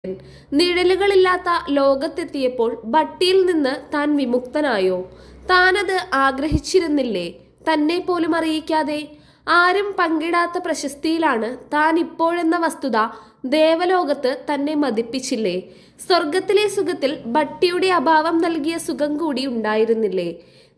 നിഴലുകളില്ലാത്ത ലോകത്തെത്തിയപ്പോൾ ഭട്ടിയിൽ നിന്ന് താൻ വിമുക്തനായോ? താനത് ആഗ്രഹിച്ചിരുന്നില്ലേ? തന്നെ പോലും അറിയിക്കാതെ ആരും പങ്കിടാത്ത പ്രശസ്തിയിലാണ് താൻ ഇപ്പോഴെന്ന വസ്തുത ദേവലോകത്ത് തന്നെ മതിപ്പിച്ചില്ലേ? സ്വർഗത്തിലെ സുഖത്തിൽ ഭട്ടിയുടെ അഭാവം നൽകിയ സുഖം കൂടി ഉണ്ടായിരുന്നില്ലേ?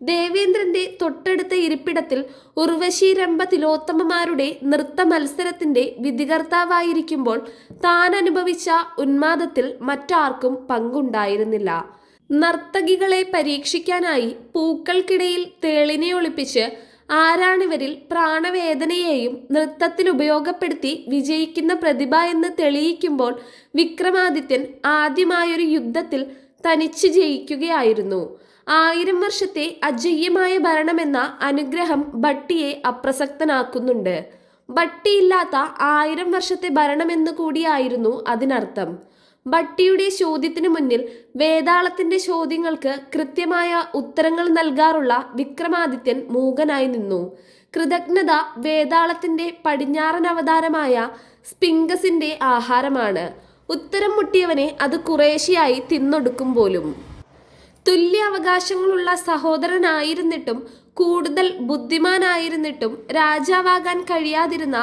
ദേവേന്ദ്രന്റെ തൊട്ടടുത്ത ഇരിപ്പിടത്തിൽ ഉർവശി രംഭ തിലോത്തമമാരുടെ നൃത്ത മത്സരത്തിന്റെ വിധികർത്താവായിരിക്കുമ്പോൾ താൻ അനുഭവിച്ച ഉന്മാദത്തിൽ മറ്റാർക്കും പങ്കുണ്ടായിരുന്നില്ല. നർത്തകികളെ പരീക്ഷിക്കാനായി പൂക്കൾക്കിടയിൽ തേളിനെ ഒളിപ്പിച്ച് ആരാണിവരിൽ പ്രാണവേദനയെയും നൃത്തത്തിൽ ഉപയോഗപ്പെടുത്തി വിജയിക്കുന്ന പ്രതിഭ എന്ന് തെളിയിക്കുമ്പോൾ വിക്രമാദിത്യൻ ആദ്യമായൊരു യുദ്ധത്തിൽ തനിച്ച് ജയിക്കുകയായിരുന്നു. 1000 വർഷത്തെ അജയ്യമായ ഭരണമെന്ന അനുഗ്രഹം ഭട്ടിയെ അപ്രസക്തനാക്കുന്നുണ്ട്. ഭട്ടിയില്ലാത്ത 1000 വർഷത്തെ ഭരണമെന്ന് കൂടിയായിരുന്നു അതിനർത്ഥം. ഭട്ടിയുടെ ചോദ്യത്തിനു മുന്നിൽ വേതാളത്തിന്റെ ചോദ്യങ്ങൾക്ക് കൃത്യമായ ഉത്തരങ്ങൾ നൽകാറുള്ള വിക്രമാദിത്യൻ മൂകനായി നിന്നു. കൃതജ്ഞത വേതാളത്തിന്റെ പടിഞ്ഞാറൻ അവതാരമായ സ്പിങ്കസിന്റെ ആഹാരമാണ്. ഉത്തരം മുട്ടിയവനെ അത് കുറേശ്ശെയായി തിന്നൊടുക്കും പോലും. തുല്യ അവകാശങ്ങളുള്ള സഹോദരനായിരുന്നിട്ടും കൂടുതൽ ബുദ്ധിമാനായിരുന്നിട്ടും രാജാവാകാൻ കഴിയാതിരുന്ന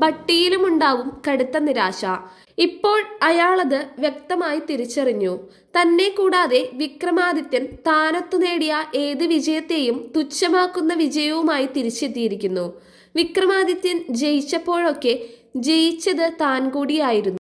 ഭട്ടിയിലുമുണ്ടാവും കടുത്ത നിരാശ. ഇപ്പോൾ അയാളത് വ്യക്തമായി തിരിച്ചറിഞ്ഞു. തന്നെ കൂടാതെ വിക്രമാദിത്യൻ താനൊത്തു നേടിയ ഏത് വിജയത്തെയും തുച്ഛമാക്കുന്ന വിജയവുമായി തിരിച്ചെത്തിയിരിക്കുന്നു. വിക്രമാദിത്യൻ ജയിച്ചപ്പോഴൊക്കെ ജയിച്ചത് താൻ കൂടിയായിരുന്നു.